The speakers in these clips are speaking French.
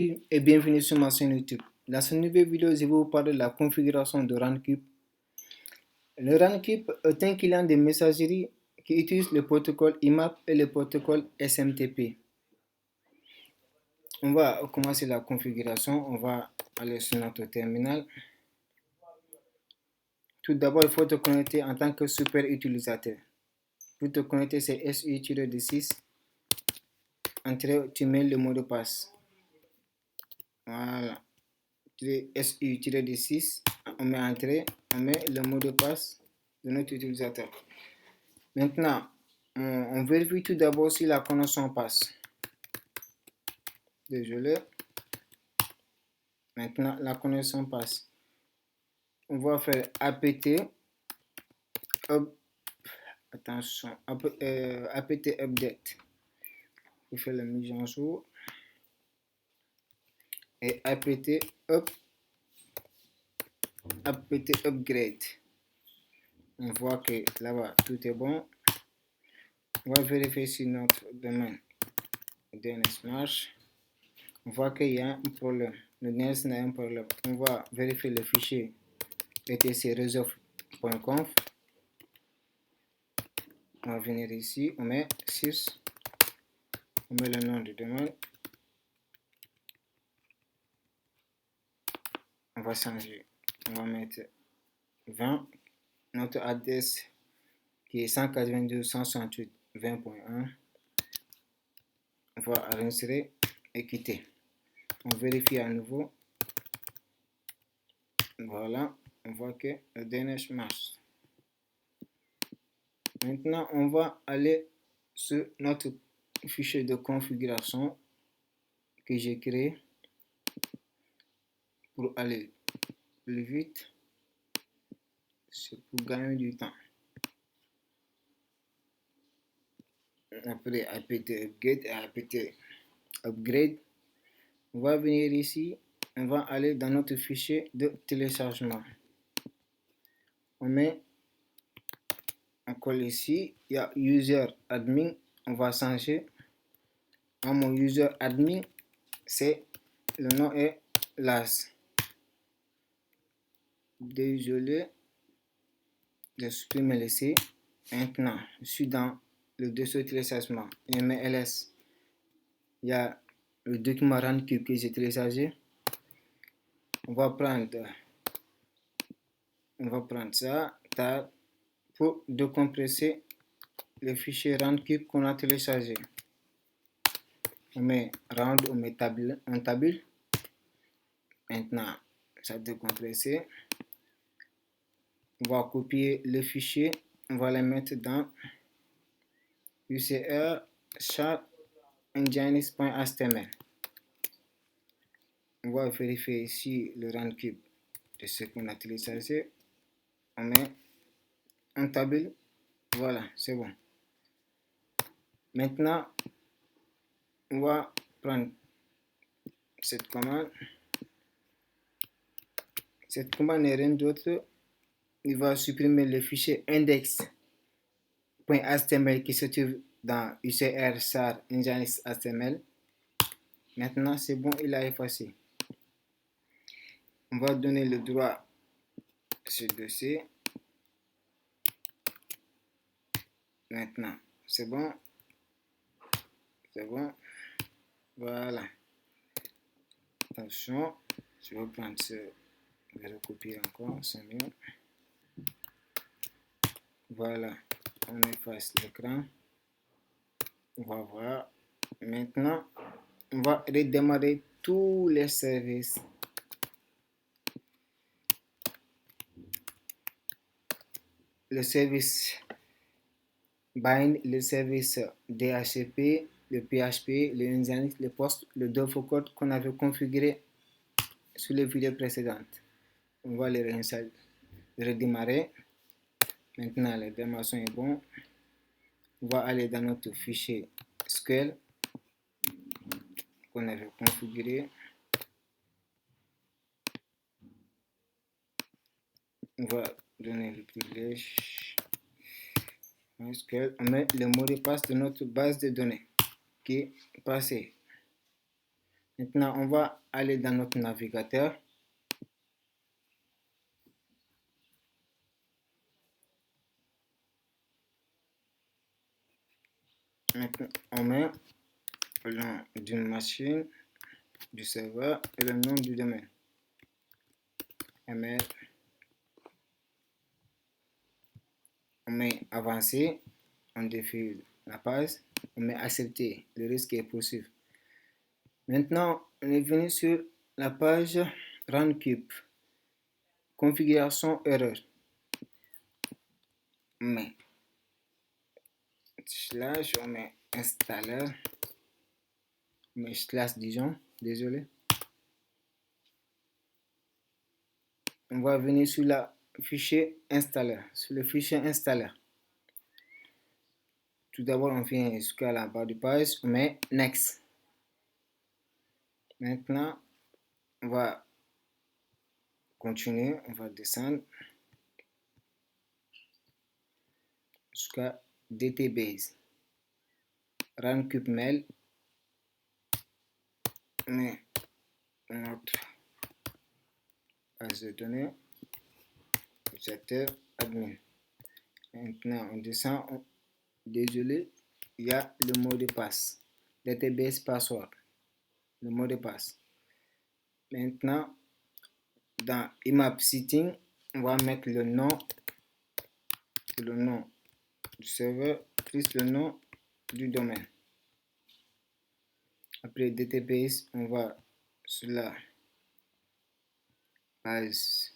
Et bienvenue sur ma chaîne YouTube. Dans cette nouvelle vidéo, je vais vous parler de la configuration de Runkube. Le Runkube est un client de messagerie qui utilise le protocole IMAP et le protocole SMTP. On va commencer la configuration. On va aller sur notre terminal. Tout d'abord, il faut te connecter en tant que super utilisateur. Pour te connecter, c'est SU-D6. Entrée, tu mets le mot de passe. Voilà. SU-D6, on met entrée, on met le mot de passe de notre utilisateur. Maintenant, on vérifie tout d'abord si la connexion passe. Désolé. Maintenant, la connexion passe. On va faire apt attention, apt update pour faire la mise en jour et apt upgrade. On voit que là-bas tout est bon. On va vérifier si notre domaine DNS marche. On voit qu'il y a un problème. Le DNS n'a un problème. On va vérifier le fichier etcresolve.conf. On va venir ici, on met 6, on met le nom du domaine. On va changer. On va mettre 20. Notre adresse qui est 192.168.20.1. On va enregistrer et quitter. On vérifie à nouveau. Voilà, on voit que le DNS marche. Maintenant, on va aller sur notre fichier de configuration que j'ai créé pour aller plus vite. C'est pour gagner du temps. Après apt upgrade et apt upgrade, on va venir ici, on va aller dans notre fichier de téléchargement. On colle ici, il y a user admin, on va changer. À mon user admin, c'est le nom est Las. Désolé de supprimer le C. Maintenant, je suis dans le dossier téléchargement. Je mets ls. Il y a le document Runkube que j'ai téléchargé. On va prendre ça pour décompresser le fichier Runkube qu'on a téléchargé. On met round, on met en table. Maintenant, ça décompressé. On va copier le fichier. On va le mettre dans UCR chart engines.html. On va vérifier ici le Runkube de ce qu'on a téléchargé. On met en table. Voilà, c'est bon. Maintenant, on va prendre cette commande. Cette commande n'est rien d'autre. Il va supprimer le fichier index.html qui se trouve dans UCR char engines.html. Maintenant, c'est bon, il a effacé. On va donner le droit à ce dossier. Maintenant, c'est bon. C'est bon. Voilà. Attention, je vais prendre ce. Je vais recopier encore, c'est mieux. Voilà. On efface l'écran. On va voir. Maintenant, on va redémarrer tous les services. Le service bind, le service DHCP, le PHP, le Nginx, le post, le Dovecode code qu'on avait configuré sur les vidéos précédentes. On va les redémarrer. Maintenant, la démarration est bon. On va aller dans notre fichier SQL qu'on avait configuré. On va donner le privilège. SQL, on met le mot de passe de notre base de données qui est passé. Maintenant, on va aller dans notre navigateur. Maintenant, on met le nom d'une machine, du serveur et le nom du domaine. ML. On met avancer, on défile la page, on met accepter, le risque est poursuivre. Maintenant, on est venu sur la page RunCube, configuration erreur. On met slash, on met installer, on met slash disons, désolé. On va venir sur le fichier installer, sur le fichier installer. Tout d'abord, on vient jusqu'à la barre de page, on met next. Maintenant, on va continuer, on va descendre jusqu'à DTBase. RunCube mail, mais notre base de données, utilisateur admin. Maintenant, on descend. Désolé, il y a le mot de passe. Database password. Le mot de passe. Maintenant, dans IMAP setting, on va mettre le nom du serveur plus le nom du domaine. Après database, on va sur la page.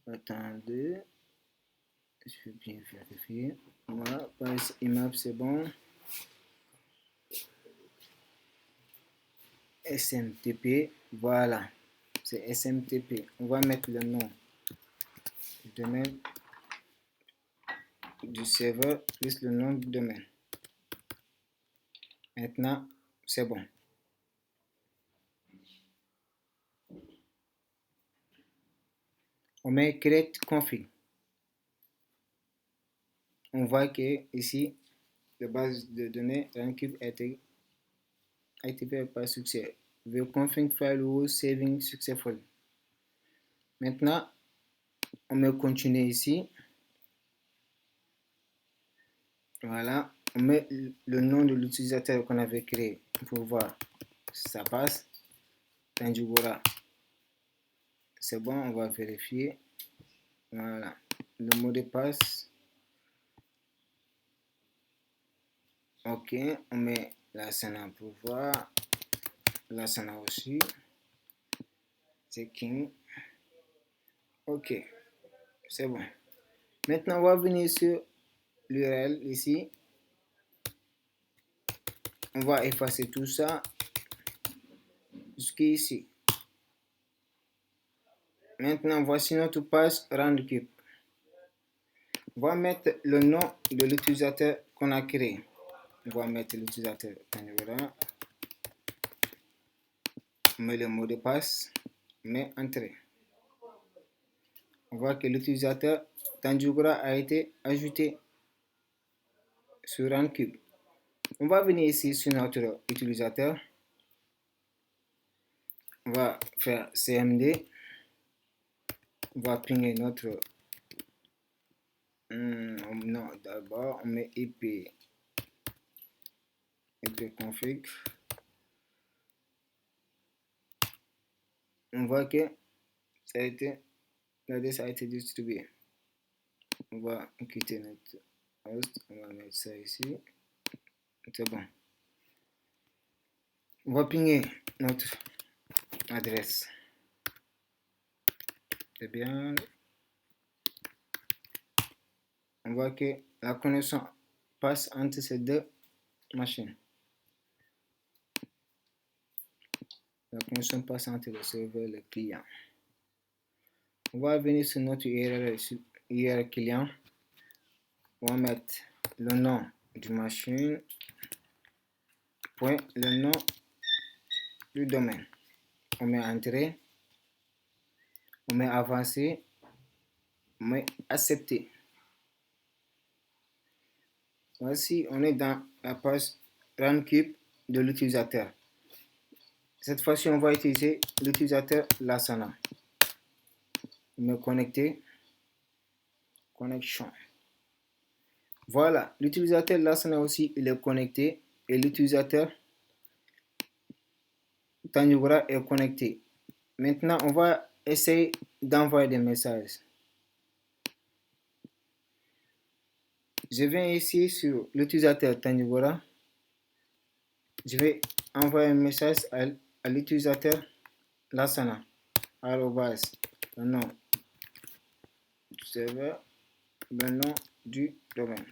Attendez, je vais bien vérifier. Voilà, page IMAP, c'est bon. SMTP, voilà, c'est SMTP. On va mettre le nom du domaine du serveur plus le nom du domaine. Maintenant, c'est bon. On met create config. On voit que ici, la base de données RunCube a été activée par succès. The config file was saving successfully. Maintenant, on met continuer ici. Voilà, on met le nom de l'utilisateur qu'on avait créé pour voir si ça passe. Tanjugora. C'est bon, on va vérifier. Voilà, le mot de passe. Ok, on met la scène pour voir. La scène aussi. C'est King. Ok, c'est bon. Maintenant, on va venir sur l'URL ici. On va effacer tout ça jusqu'ici. Maintenant, voici notre page RunCube. On va mettre le nom de l'utilisateur qu'on a créé. On va mettre l'utilisateur Tanjugora. On met le mot de passe. On met entrée. On voit que l'utilisateur Tanjugora a été ajouté sur RunCube. On va venir ici sur notre utilisateur. On va faire CMD. On va pinguer notre non, d'abord on met IP config. On voit que ça a été distribué. On va quitter notre host, on va mettre ça ici. C'est bon. On va pinguer notre adresse. C'est bien. On voit que la connexion passe entre ces deux machines. La connexion passe entre le serveur et le client. On va venir sur notre URL client. On va mettre le nom du machine, point le nom du domaine. On met entrée, on met avancer, on met accepter. Voici, on est dans la page RunCube de l'utilisateur. Cette fois-ci, on va utiliser l'utilisateur Lassana. Me connecter. Connexion. Voilà, l'utilisateur Lassana aussi, il est connecté et l'utilisateur Tanjugura est connecté. Maintenant, on va essayer d'envoyer des messages. Je viens ici sur l'utilisateur Tanjugura. Je vais envoyer un message à l'utilisateur Lassana. Arrobas, le nom du serveur, le nom du domaine.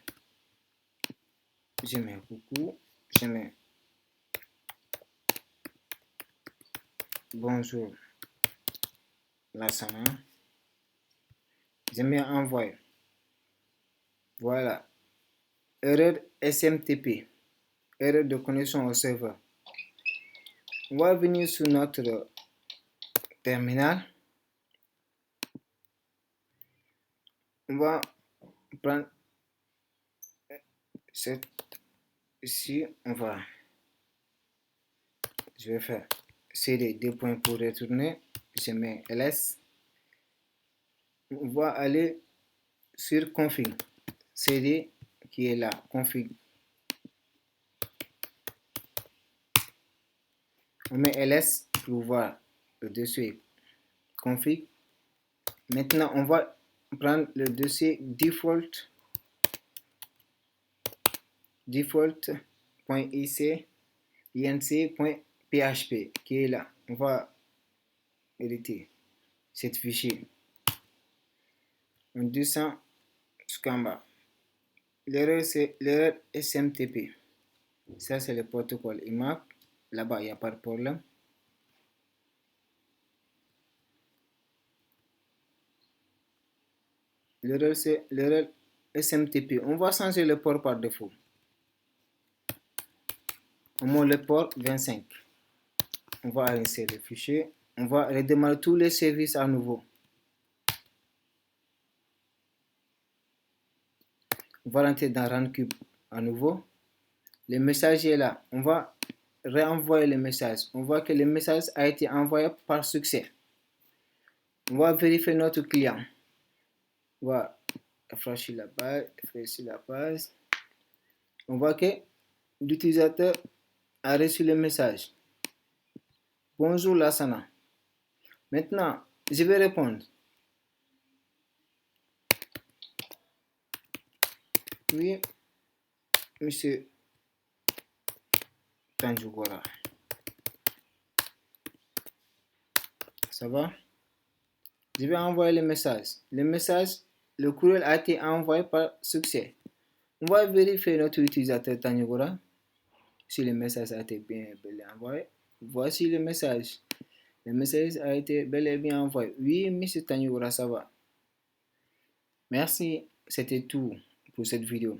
Je mets coucou, je mets bonjour Lassana. Je mets envoyer. Voilà. Erreur SMTP. Erreur de connexion au serveur. On va venir sur notre terminal. On va prendre cette ici. Je vais faire CD 2 points pour retourner. Je mets ls. On va aller sur config. CD qui est là, config. On met ls pour voir le dossier config. Maintenant, on va prendre le dossier default.inc.php qui est là. On va éditer cet fichier. On descend jusqu'en bas. L'erreur, c'est l'erreur SMTP. Ça, c'est le protocole IMAP. Là-bas, il n'y a pas de problème. L'erreur, c'est l'erreur SMTP. On va changer le port par défaut. On met le port 25. On va insérer le fichier. On va redémarrer tous les services à nouveau. On va rentrer dans RunCube à nouveau. Le message est là. On va réenvoyer le message. On voit que le message a été envoyé par succès. On va vérifier notre client. On va rafraîchir la page. On voit que l'utilisateur a reçu le message. Bonjour Lassana. Maintenant, je vais répondre. Oui, monsieur Tanjugura. Ça va? Je vais envoyer le message. Le courriel a été envoyé par succès. On va vérifier notre utilisateur Tanjugura si le message a été bien envoyé. Voici le message. Le message a été bel et bien envoyé. Oui, monsieur Tanjugura, ça va. Merci, c'était tout pour cette vidéo.